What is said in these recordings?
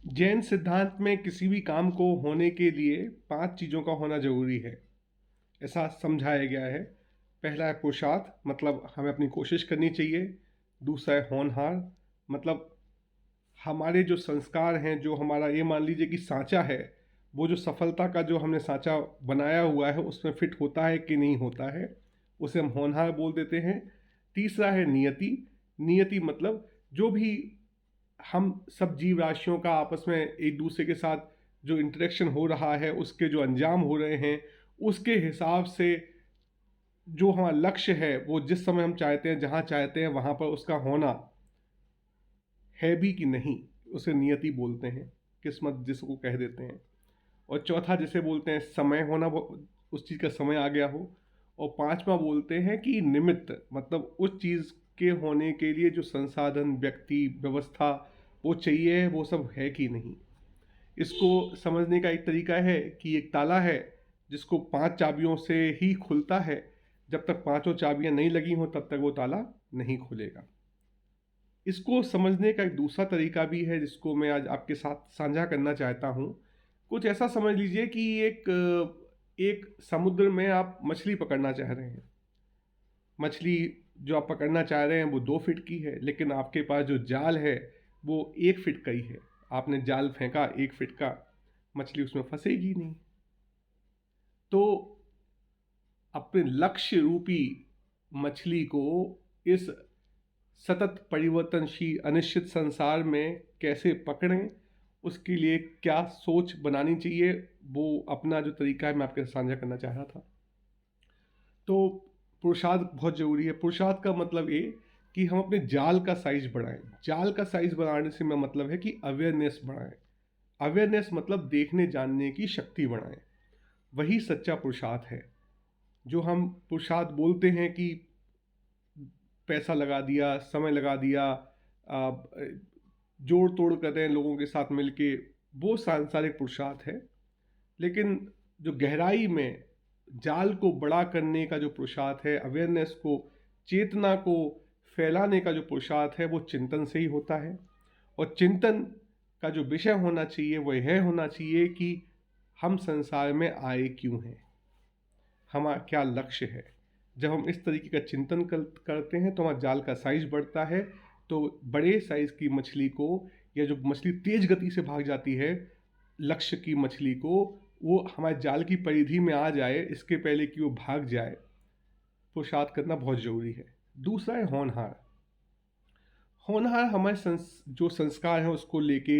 जैन सिद्धांत में किसी भी काम को होने के लिए 5 चीज़ों का होना ज़रूरी है, ऐसा समझाया गया है। पहला है पुरुषार्थ, मतलब हमें अपनी कोशिश करनी चाहिए। दूसरा है होनहार, मतलब हमारे जो संस्कार हैं, जो हमारा ये मान लीजिए कि साँचा है, वो जो सफलता का जो हमने साँचा बनाया हुआ है, उसमें फिट होता है कि नहीं होता है, उसे हम होनहार बोल देते हैं। तीसरा है नियति। नियति मतलब जो भी हम सब जीव राशियों का आपस में एक दूसरे के साथ जो इंटरेक्शन हो रहा है, उसके जो अंजाम हो रहे हैं, उसके हिसाब से जो हमारा लक्ष्य है, वो जिस समय हम चाहते हैं, जहाँ चाहते हैं, वहाँ पर उसका होना है भी कि नहीं, उसे नियति बोलते हैं। किस्मत जिसको कह देते हैं। और चौथा जिसे बोलते हैं समय होना, वो उस चीज़ का समय आ गया हो। और पांचवा बोलते हैं कि निमित्त, मतलब उस चीज़ के होने के लिए जो संसाधन, व्यक्ति, व्यवस्था वो चाहिए, वो सब है कि नहीं। इसको समझने का एक तरीका है कि एक ताला है जिसको 5 चाबियों से ही खुलता है। जब तक पांचों चाबियां नहीं लगी हों तब तक वो ताला नहीं खुलेगा। इसको समझने का एक दूसरा तरीका भी है जिसको मैं आज आपके साथ साझा करना चाहता हूँ। कुछ ऐसा समझ लीजिए कि एक समुद्र में आप मछली पकड़ना चाह रहे हैं। मछली जो आप पकड़ना चाह रहे हैं वो 2 फीट की है, लेकिन आपके पास जो जाल है वो 1 फीट का ही है। आपने जाल फेंका 1 फीट का, मछली उसमें फंसेगी नहीं। तो अपने लक्ष्य रूपी मछली को इस सतत परिवर्तनशील अनिश्चित संसार में कैसे पकड़ें, उसके लिए क्या सोच बनानी चाहिए, वो अपना जो तरीका है मैं आपके साथ साझा करना चाह रहा था। तो पुरुषार्थ बहुत ज़रूरी है। पुरुषार्थ का मतलब ये कि हम अपने जाल का साइज बढ़ाएं। जाल का साइज बढ़ाने से मेरा मतलब है कि अवेयरनेस बढ़ाएं। अवेयरनेस मतलब देखने जानने की शक्ति बढ़ाएं। वही सच्चा पुरुषार्थ है। जो हम पुरुषार्थ बोलते हैं कि पैसा लगा दिया, समय लगा दिया, जोड़ तोड़ कर रहे हैं लोगों के साथ मिलके, वो सांसारिक पुरुषार्थ है। लेकिन जो गहराई में जाल को बड़ा करने का जो पुरुषार्थ है, अवेयरनेस को, चेतना को फैलाने का जो पुरुषार्थ है, वो चिंतन से ही होता है। और चिंतन का जो विषय होना चाहिए वो यह होना चाहिए कि हम संसार में आए क्यों हैं, हमारा क्या लक्ष्य है। जब हम इस तरीके का चिंतन करते हैं तो हमारा जाल का साइज बढ़ता है। तो बड़े साइज की मछली को, या जो मछली तेज गति से भाग जाती है लक्ष्य की मछली को, वो हमारे जाल की परिधि में आ जाए इसके पहले कि वो भाग जाए, पुरुषार्थ करना बहुत ज़रूरी है। दूसरा है होनहार। होनहार हमारे जो संस्कार हैं उसको लेके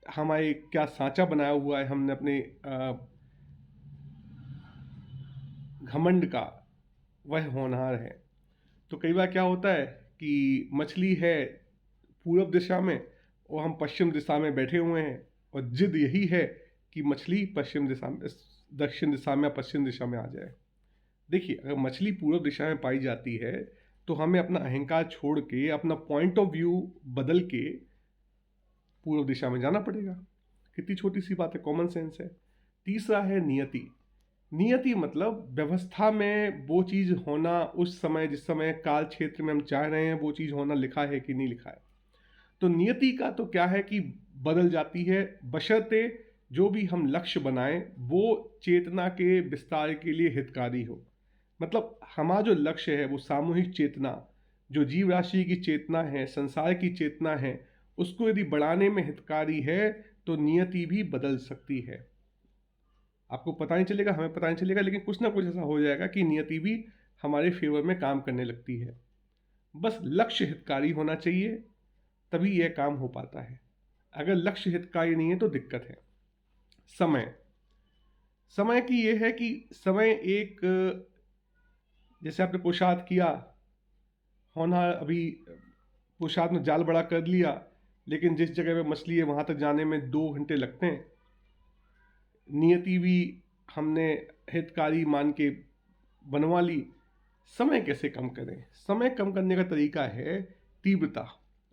हमारे क्या सांचा बनाया हुआ है हमने अपने घमंड का, वह होनहार है। तो कई बार क्या होता है कि मछली है पूरब दिशा में और हम पश्चिम दिशा में बैठे हुए हैं, और जिद यही है कि मछली पश्चिम दिशा में, दक्षिण दिशा में या पश्चिम दिशा में आ जाए। देखिए, अगर मछली पूर्व दिशा में पाई जाती है तो हमें अपना अहंकार छोड़ के, अपना पॉइंट ऑफ व्यू बदल के पूर्व दिशा में जाना पड़ेगा। कितनी छोटी सी बात है, कॉमन सेंस है। तीसरा है नियति। नियति मतलब व्यवस्था में वो चीज़ होना, उस समय जिस समय काल क्षेत्र में हम चाह रहे हैं वो चीज़ होना, लिखा है कि नहीं लिखा है। तो नियति का तो क्या है कि बदल जाती है, बशर्ते जो भी हम लक्ष्य बनाएं वो चेतना के विस्तार के लिए हितकारी हो। मतलब हमारा जो लक्ष्य है वो सामूहिक चेतना, जो जीव राशि की चेतना है, संसार की चेतना है, उसको यदि बढ़ाने में हितकारी है तो नियति भी बदल सकती है। आपको पता नहीं चलेगा, हमें पता नहीं चलेगा, लेकिन कुछ ना कुछ ऐसा हो जाएगा कि नियति भी हमारे फेवर में काम करने लगती है। बस लक्ष्य हितकारी होना चाहिए, तभी यह काम हो पाता है। अगर लक्ष्य हितकारी नहीं है तो दिक्कत है। समय, समय की यह है कि समय एक, जैसे आपने पुरुषार्थ किया, होना अभी पुरुषार्थ में जाल बड़ा कर लिया, लेकिन जिस जगह पे मछली है वहां तक जाने में 2 घंटे लगते हैं। नियति भी हमने हितकारी मान के बनवा ली। समय कैसे कम करें? समय कम करने का तरीका है तीव्रता।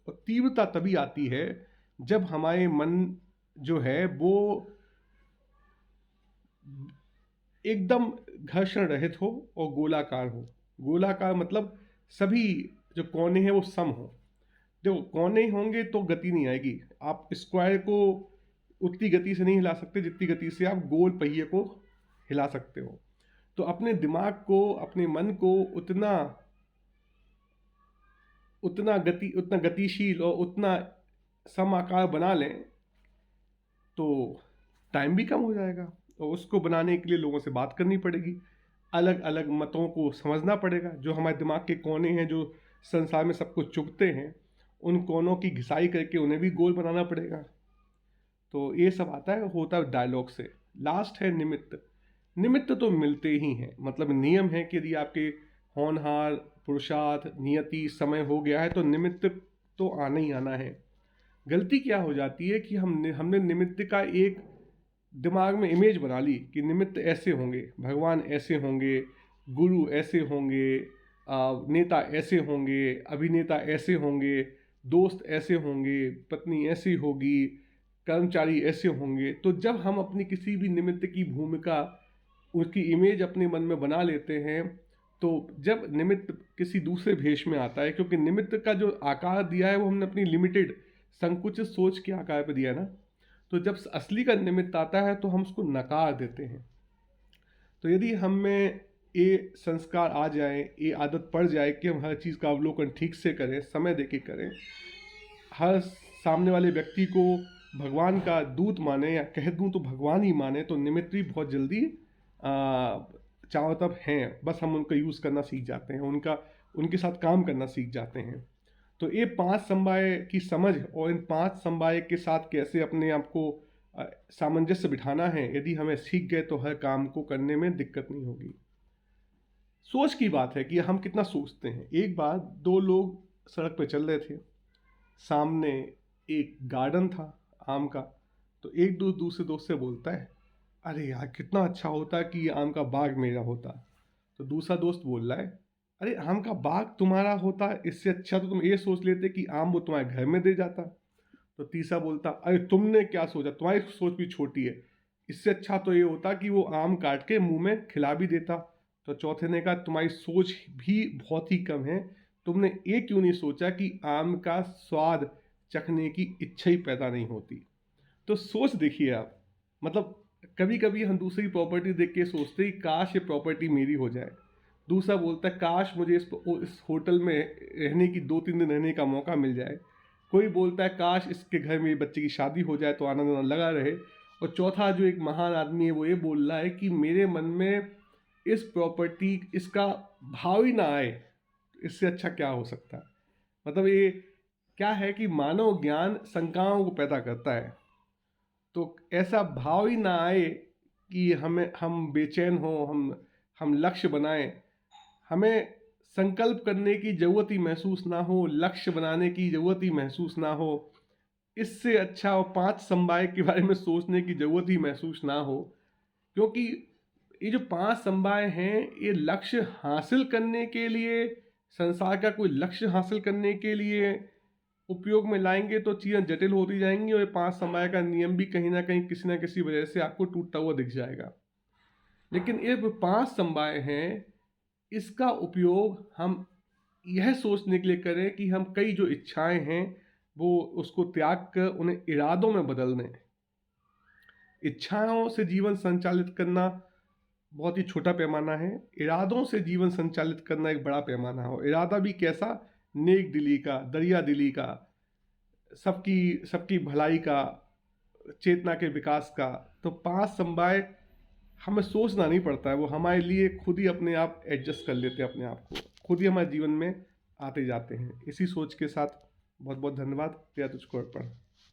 और तीव्रता तभी आती है जब हमारे मन जो है वो एकदम घर्षण रहित हो और गोलाकार हो। गोलाकार मतलब सभी जो कोने हैं वो सम हो। देखो कोने होंगे तो गति नहीं आएगी। आप स्क्वायर को उतनी गति से नहीं हिला सकते जितनी गति से आप गोल पहिए को हिला सकते हो। तो अपने दिमाग को, अपने मन को उतना उतना गतिशील और उतना सम आकार बना लें तो टाइम भी कम हो जाएगा। और उसको बनाने के लिए लोगों से बात करनी पड़ेगी, अलग अलग मतों को समझना पड़ेगा। जो हमारे दिमाग के कोने हैं, जो संसार में सबको चुभते हैं, उन कोनों की घिसाई करके उन्हें भी गोल बनाना पड़ेगा। तो ये सब होता है डायलॉग से। लास्ट है निमित्त। निमित्त तो मिलते ही हैं, मतलब नियम है कि यदि आपके होनहार, पुरुषार्थ, नियति, समय हो गया है तो निमित्त तो आना ही आना है। गलती क्या हो जाती है कि हमने निमित्त का एक दिमाग में इमेज बना ली कि निमित्त ऐसे होंगे, भगवान ऐसे होंगे, गुरु ऐसे होंगे, नेता ऐसे होंगे, अभिनेता ऐसे होंगे, दोस्त ऐसे होंगे, पत्नी ऐसी होगी, कर्मचारी ऐसे होंगे। तो जब हम अपनी किसी भी निमित्त की भूमिका, उसकी इमेज अपने मन में बना लेते हैं, तो जब निमित्त किसी दूसरे भेष में आता है, क्योंकि निमित्त का जो आकार दिया है वो हमने अपनी लिमिटेड संकुचित सोच के आकार पर दिया ना, तो जब असली का निमित्त आता है तो हम उसको नकार देते हैं। तो यदि हम में ये संस्कार आ जाए, ये आदत पड़ जाए कि हम हर चीज़ का अवलोकन ठीक से करें, समय देके करें, हर सामने वाले व्यक्ति को भगवान का दूत माने या कह दूं तो भगवान ही माने, तो निमित्त भी बहुत जल्दी चारों तरफ हैं। बस हम उनका यूज़ करना सीख जाते हैं, उनके साथ काम करना सीख जाते हैं। तो ये 5 समवाय की समझ और इन 5 समवाय के साथ कैसे अपने आप को सामंजस्य बिठाना है, यदि हमें सीख गए तो हर काम को करने में दिक्कत नहीं होगी। सोच की बात है कि हम कितना सोचते हैं। एक बार 2 लोग सड़क पर चल रहे थे, सामने एक गार्डन था आम का। तो एक दूसरे दोस्त से बोलता है, अरे यार कितना अच्छा होता कि ये आम का बाग मेरा होता। तो दूसरा दोस्त बोल रहा है, अरे आम का बाग तुम्हारा होता, इससे अच्छा तो तुम ये सोच लेते कि आम वो तुम्हारे घर में दे जाता। तो तीसरा बोलता, अरे तुमने क्या सोचा, तुम्हारी सोच भी छोटी है, इससे अच्छा तो ये होता कि वो आम काट के मुंह में खिला भी देता। तो चौथे ने कहा, तुम्हारी सोच भी बहुत ही कम है, तुमने ये क्यों नहीं सोचा कि आम का स्वाद चखने की इच्छा ही पैदा नहीं होती। तो सोच देखिए आप, मतलब कभी कभी हम दूसरी प्रॉपर्टी देख के सोचते ही काश ये प्रॉपर्टी मेरी हो जाए। दूसरा बोलता है, काश मुझे इस होटल में रहने की 2-3 दिन रहने का मौका मिल जाए। कोई बोलता है, काश इसके घर में बच्चे की शादी हो जाए तो आनंद लगा रहे। और चौथा जो एक महान आदमी है वो ये बोल रहा है कि मेरे मन में इस प्रॉपर्टी, इसका भाव ही ना आए, इससे अच्छा क्या हो सकता है। मतलब ये क्या है कि मानव ज्ञान शंकाओं को पैदा करता है। तो ऐसा भाव ही ना आए कि हम बेचैन हो, हम लक्ष्य बनाएं, हमें संकल्प करने की ज़रूरत ही महसूस ना हो, लक्ष्य बनाने की ज़रूरत ही महसूस ना हो, इससे अच्छा और 5 समवाय के बारे में सोचने की ज़रूरत ही महसूस ना हो। क्योंकि ये जो 5 समवाय हैं, ये लक्ष्य हासिल करने के लिए, संसार का कोई लक्ष्य हासिल करने के लिए उपयोग में लाएंगे तो चीज़ें जटिल होती जाएंगी, और ये 5 समवाय का नियम भी कहीं ना कहीं किसी ना किसी वजह से आपको टूटता हुआ दिख जाएगा। लेकिन ये 5 समवाय हैं, इसका उपयोग हम यह सोचने के लिए करें कि हम कई जो इच्छाएं हैं वो उसको त्याग कर उन्हें इरादों में बदल दें। इच्छाओं से जीवन संचालित करना बहुत ही छोटा पैमाना है, इरादों से जीवन संचालित करना एक बड़ा पैमाना हो। इरादा भी कैसा, नेक दिली का, दरिया दिली का, सबकी भलाई का, चेतना के विकास का। तो 5 समवाय हमें सोचना नहीं पड़ता है, वो हमारे लिए खुद ही अपने आप एडजस्ट कर लेते हैं, अपने आप को खुद ही हमारे जीवन में आते जाते हैं। इसी सोच के साथ बहुत बहुत धन्यवाद। तेरा तुझको अर्पण।